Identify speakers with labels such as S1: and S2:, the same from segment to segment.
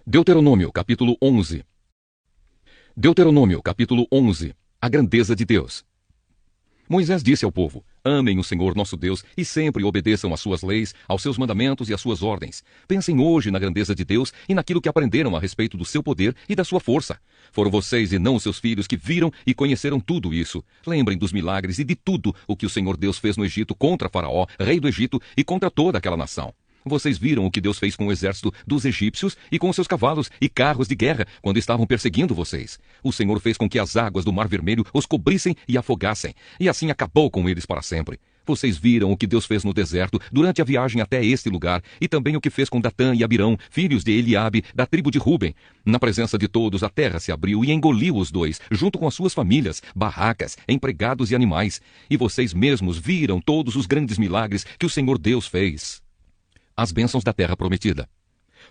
S1: Deuteronômio, capítulo 11. Deuteronômio, capítulo 11. A grandeza de Deus. Moisés disse ao povo: amem o Senhor nosso Deus e sempre obedeçam às suas leis, aos seus mandamentos e às suas ordens. Pensem hoje na grandeza de Deus e naquilo que aprenderam a respeito do seu poder e da sua força. Foram vocês e não os seus filhos que viram e conheceram tudo isso. Lembrem dos milagres e de tudo o que o Senhor Deus fez no Egito contra Faraó, rei do Egito, e contra toda aquela nação. Vocês viram o que Deus fez com o exército dos egípcios e com seus cavalos e carros de guerra quando estavam perseguindo vocês. O Senhor fez com que as águas do Mar Vermelho os cobrissem e afogassem, e assim acabou com eles para sempre. Vocês viram o que Deus fez no deserto durante a viagem até este lugar, e também o que fez com Datã e Abirão, filhos de Eliabe, da tribo de Ruben. Na presença de todos, a terra se abriu e engoliu os dois, junto com as suas famílias, barracas, empregados e animais. E vocês mesmos viram todos os grandes milagres que o Senhor Deus fez. As bênçãos da terra prometida.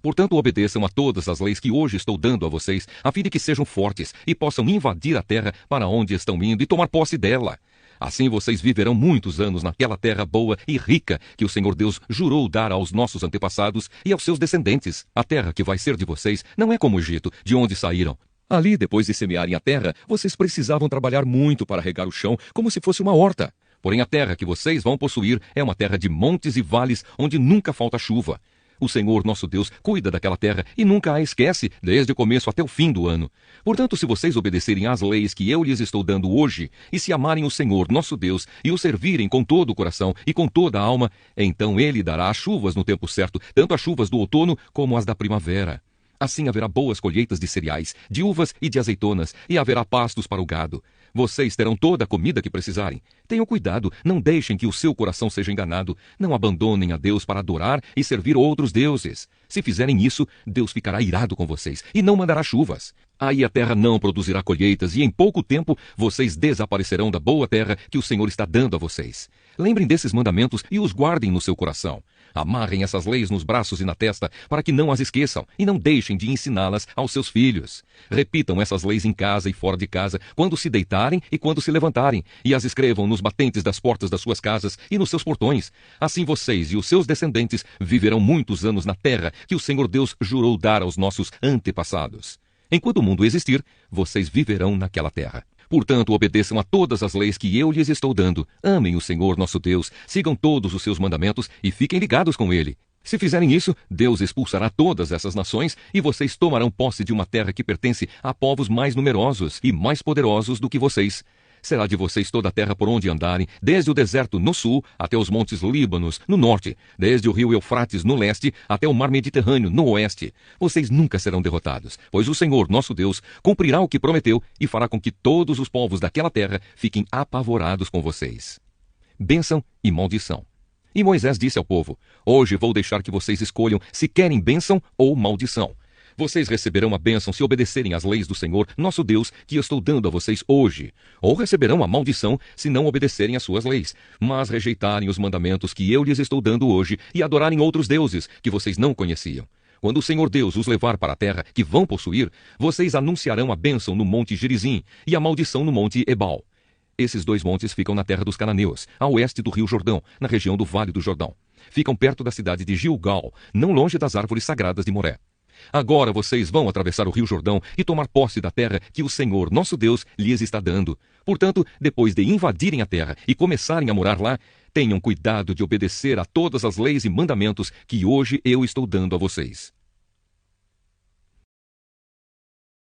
S1: Portanto, obedeçam a todas as leis que hoje estou dando a vocês, a fim de que sejam fortes e possam invadir a terra para onde estão indo e tomar posse dela. Assim vocês viverão muitos anos naquela terra boa e rica que o Senhor Deus jurou dar aos nossos antepassados e aos seus descendentes. A terra que vai ser de vocês não é como o Egito, de onde saíram. Ali, depois de semearem a terra, vocês precisavam trabalhar muito para regar o chão, como se fosse uma horta. Porém, a terra que vocês vão possuir é uma terra de montes e vales, onde nunca falta chuva. O Senhor, nosso Deus, cuida daquela terra e nunca a esquece, desde o começo até o fim do ano. Portanto, se vocês obedecerem às leis que eu lhes estou dando hoje, e se amarem o Senhor, nosso Deus, e o servirem com todo o coração e com toda a alma, então Ele dará as chuvas no tempo certo, tanto as chuvas do outono como as da primavera. Assim haverá boas colheitas de cereais, de uvas e de azeitonas, e haverá pastos para o gado. Vocês terão toda a comida que precisarem. Tenham cuidado, não deixem que o seu coração seja enganado. Não abandonem a Deus para adorar e servir outros deuses. Se fizerem isso, Deus ficará irado com vocês e não mandará chuvas. Aí a terra não produzirá colheitas e em pouco tempo vocês desaparecerão da boa terra que o Senhor está dando a vocês. Lembrem desses mandamentos e os guardem no seu coração. Amarrem essas leis nos braços e na testa para que não as esqueçam e não deixem de ensiná-las aos seus filhos. Repitam essas leis em casa e fora de casa, quando se deitarem e quando se levantarem, e as escrevam nos batentes das portas das suas casas e nos seus portões. Assim vocês e os seus descendentes viverão muitos anos na terra que o Senhor Deus jurou dar aos nossos antepassados. Enquanto o mundo existir, vocês viverão naquela terra. Portanto, obedeçam a todas as leis que eu lhes estou dando. Amem o Senhor nosso Deus, sigam todos os seus mandamentos e fiquem ligados com Ele. Se fizerem isso, Deus expulsará todas essas nações e vocês tomarão posse de uma terra que pertence a povos mais numerosos e mais poderosos do que vocês. Será de vocês toda a terra por onde andarem, desde o deserto no sul até os montes Líbanos no norte, desde o rio Eufrates no leste até o mar Mediterrâneo no oeste. Vocês nunca serão derrotados, pois o Senhor, nosso Deus, cumprirá o que prometeu e fará com que todos os povos daquela terra fiquem apavorados com vocês. Bênção e maldição. E Moisés disse ao povo: hoje vou deixar que vocês escolham se querem bênção ou maldição. Vocês receberão a bênção se obedecerem às leis do Senhor, nosso Deus, que eu estou dando a vocês hoje. Ou receberão a maldição se não obedecerem às suas leis, mas rejeitarem os mandamentos que eu lhes estou dando hoje e adorarem outros deuses que vocês não conheciam. Quando o Senhor Deus os levar para a terra que vão possuir, vocês anunciarão a bênção no monte Gerizim e a maldição no monte Ebal. Esses dois montes ficam na terra dos cananeus, a oeste do rio Jordão, na região do Vale do Jordão. Ficam perto da cidade de Gilgal, não longe das árvores sagradas de Moré. Agora vocês vão atravessar o rio Jordão e tomar posse da terra que o Senhor, nosso Deus, lhes está dando. Portanto, depois de invadirem a terra e começarem a morar lá, tenham cuidado de obedecer a todas as leis e mandamentos que hoje eu estou dando a vocês.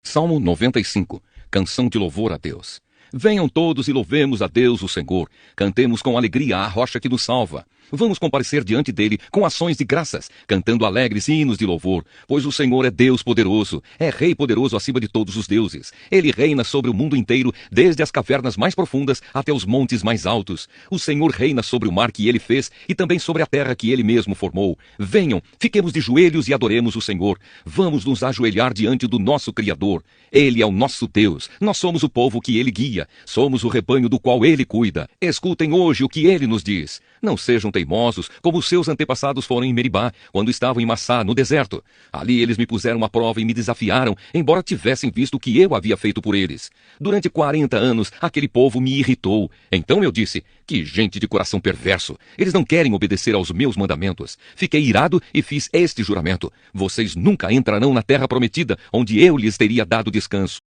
S1: Salmo 95. Canção de louvor a Deus. Venham todos e louvemos a Deus o Senhor. Cantemos com alegria à rocha que nos salva. Vamos comparecer diante dele com ações de graças, cantando alegres hinos de louvor, pois o Senhor é Deus poderoso, é Rei poderoso acima de todos os deuses. Ele reina sobre o mundo inteiro, desde as cavernas mais profundas até os montes mais altos. O Senhor reina sobre o mar que ele fez e também sobre a terra que ele mesmo formou. Venham, fiquemos de joelhos e adoremos o Senhor. Vamos nos ajoelhar diante do nosso Criador. Ele é o nosso Deus, nós somos o povo que ele guia. guia, somos o rebanho do qual ele cuida. Escutem hoje o que ele nos diz. Não sejam teimosos, como os seus antepassados foram em Meribá, quando estavam em Massá, no deserto. Ali eles me puseram à prova e me desafiaram, embora tivessem visto o que eu havia feito por eles. Durante 40 anos, aquele povo me irritou. Então eu disse, que gente de coração perverso. Eles não querem obedecer aos meus mandamentos. Fiquei irado e fiz este juramento. Vocês nunca entrarão na terra prometida, onde eu lhes teria dado descanso.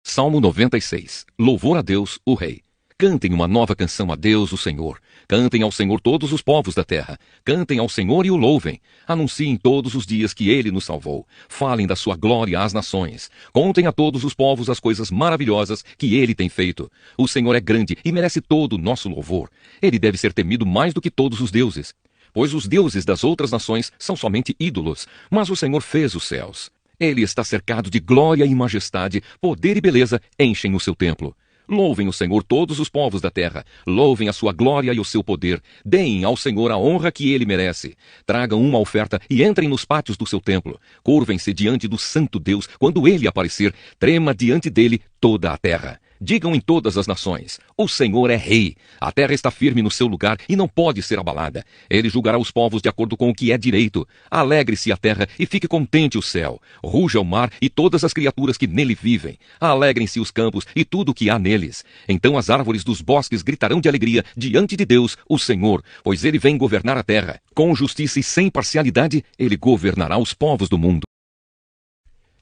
S1: Salmo 96. Louvor a Deus, o Rei. Cantem uma nova canção a Deus, o Senhor. Cantem ao Senhor todos os povos da terra. Cantem ao Senhor e o louvem. Anunciem todos os dias que Ele nos salvou. Falem da sua glória às nações. Contem a todos os povos as coisas maravilhosas que Ele tem feito. O Senhor é grande e merece todo o nosso louvor. Ele deve ser temido mais do que todos os deuses. Pois os deuses das outras nações são somente ídolos, mas o Senhor fez os céus. Ele está cercado de glória e majestade, poder e beleza enchem o seu templo. Louvem o Senhor todos os povos da terra. Louvem a sua glória e o seu poder. Deem ao Senhor a honra que ele merece. Tragam uma oferta e entrem nos pátios do seu templo. Curvem-se diante do santo Deus. Quando ele aparecer, trema diante dele toda a terra. Digam em todas as nações, o Senhor é rei. A terra está firme no seu lugar e não pode ser abalada. Ele julgará os povos de acordo com o que é direito. Alegre-se a terra e fique contente o céu. Ruja o mar e todas as criaturas que nele vivem. Alegrem-se os campos e tudo o que há neles. Então as árvores dos bosques gritarão de alegria diante de Deus, o Senhor, pois ele vem governar a terra. Com justiça e sem parcialidade, ele governará os povos do mundo.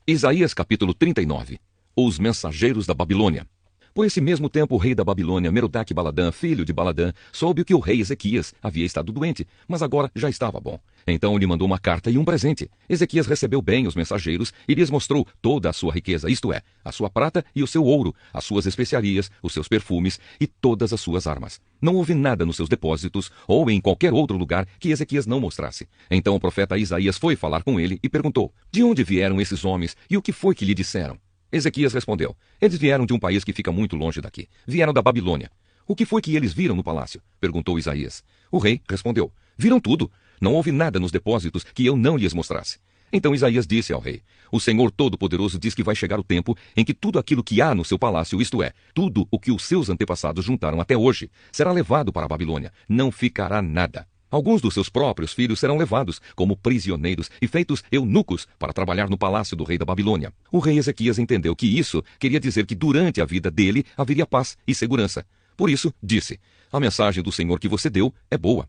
S1: Isaías capítulo 39. Os mensageiros da Babilônia. Por esse mesmo tempo, o rei da Babilônia, Merodach-Baladã, filho de Baladã, soube que o rei Ezequias havia estado doente, mas agora já estava bom. Então lhe mandou uma carta e um presente. Ezequias recebeu bem os mensageiros e lhes mostrou toda a sua riqueza, isto é, a sua prata e o seu ouro, as suas especiarias, os seus perfumes e todas as suas armas. Não houve nada nos seus depósitos ou em qualquer outro lugar que Ezequias não mostrasse. Então o profeta Isaías foi falar com ele e perguntou, de onde vieram esses homens e o que foi que lhe disseram? Ezequias respondeu, eles vieram de um país que fica muito longe daqui. Vieram da Babilônia. O que foi que eles viram no palácio? Perguntou Isaías. O rei respondeu, viram tudo. Não houve nada nos depósitos que eu não lhes mostrasse. Então Isaías disse ao rei, o Senhor Todo-Poderoso diz que vai chegar o tempo em que tudo aquilo que há no seu palácio, isto é, tudo o que os seus antepassados juntaram até hoje, será levado para a Babilônia. Não ficará nada. Alguns dos seus próprios filhos serão levados como prisioneiros e feitos eunucos para trabalhar no palácio do rei da Babilônia. O rei Ezequias entendeu que isso queria dizer que durante a vida dele haveria paz e segurança. Por isso, disse, a mensagem do Senhor que você deu é boa.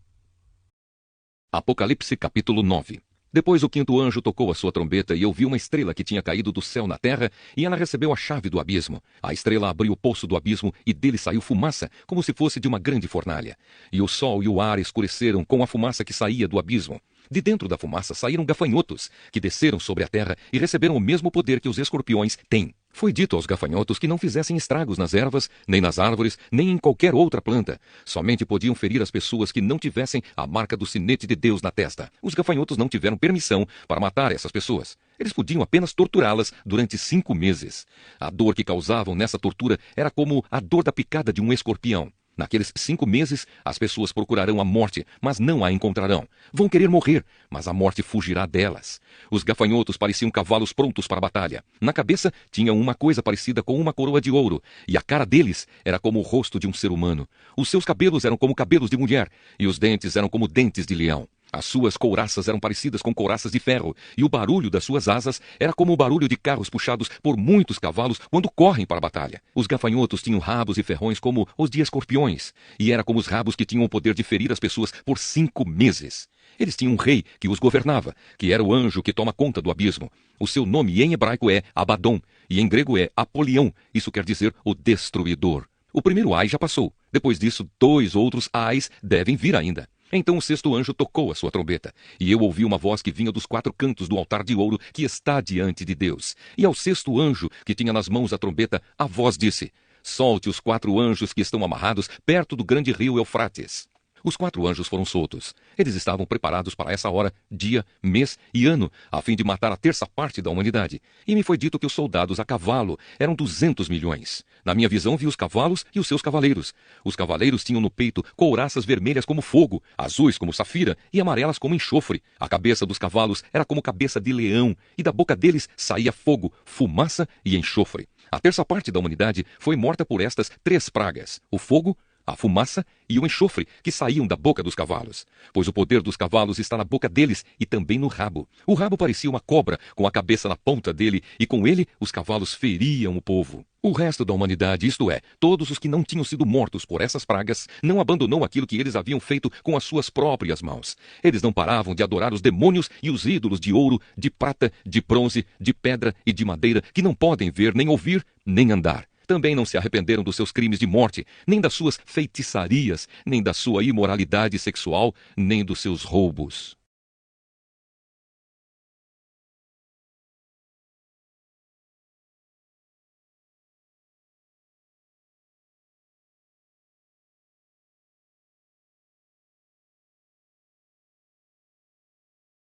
S1: Apocalipse capítulo 9. Depois o quinto anjo tocou a sua trombeta e eu vi uma estrela que tinha caído do céu na terra e ela recebeu a chave do abismo. A estrela abriu o poço do abismo e dele saiu fumaça, como se fosse de uma grande fornalha. E o sol e o ar escureceram com a fumaça que saía do abismo. De dentro da fumaça saíram gafanhotos, que desceram sobre a terra e receberam o mesmo poder que os escorpiões têm. Foi dito aos gafanhotos que não fizessem estragos nas ervas, nem nas árvores, nem em qualquer outra planta. Somente podiam ferir as pessoas que não tivessem a marca do sinete de Deus na testa. Os gafanhotos não tiveram permissão para matar essas pessoas. Eles podiam apenas torturá-las durante 5 meses. A dor que causavam nessa tortura era como a dor da picada de um escorpião. Naqueles 5 meses, as pessoas procurarão a morte, mas não a encontrarão. Vão querer morrer, mas a morte fugirá delas. Os gafanhotos pareciam cavalos prontos para a batalha. Na cabeça tinham uma coisa parecida com uma coroa de ouro, e a cara deles era como o rosto de um ser humano. Os seus cabelos eram como cabelos de mulher, e os dentes eram como dentes de leão. As suas couraças eram parecidas com couraças de ferro, e o barulho das suas asas era como o barulho de carros puxados por muitos cavalos quando correm para a batalha. Os gafanhotos tinham rabos e ferrões como os de escorpiões, e era como os rabos que tinham o poder de ferir as pessoas por 5 meses. Eles tinham um rei que os governava, que era o anjo que toma conta do abismo. O seu nome em hebraico é Abaddon, e em grego é Apolião, isso quer dizer o destruidor. O primeiro ai já passou. Depois disso, 2 outros ais devem vir ainda. Então o 6º anjo tocou a sua trombeta, e eu ouvi uma voz que vinha dos 4 cantos do altar de ouro que está diante de Deus. E ao 6º anjo, que tinha nas mãos a trombeta, a voz disse, solte os 4 anjos que estão amarrados perto do grande rio Eufrates. Os 4 anjos foram soltos. Eles estavam preparados para essa hora, dia, mês e ano, a fim de matar a 1/3 parte da humanidade. E me foi dito que os soldados a cavalo eram 200 milhões. Na minha visão vi os cavalos e os seus cavaleiros. Os cavaleiros tinham no peito couraças vermelhas como fogo, azuis como safira e amarelas como enxofre. A cabeça dos cavalos era como cabeça de leão, e da boca deles saía fogo, fumaça e enxofre. A terça parte da humanidade foi morta por estas 3 pragas: o fogo, a fumaça e o enxofre que saíam da boca dos cavalos. Pois o poder dos cavalos está na boca deles e também no rabo. O rabo parecia uma cobra, com a cabeça na ponta dele, e com ele os cavalos feriam o povo. O resto da humanidade, isto é, todos os que não tinham sido mortos por essas pragas, não abandonou aquilo que eles haviam feito com as suas próprias mãos. Eles não paravam de adorar os demônios e os ídolos de ouro, de prata, de bronze, de pedra e de madeira, que não podem ver, nem ouvir, nem andar. Também não se arrependeram dos seus crimes de morte, nem das suas feitiçarias, nem da sua imoralidade sexual, nem dos seus roubos.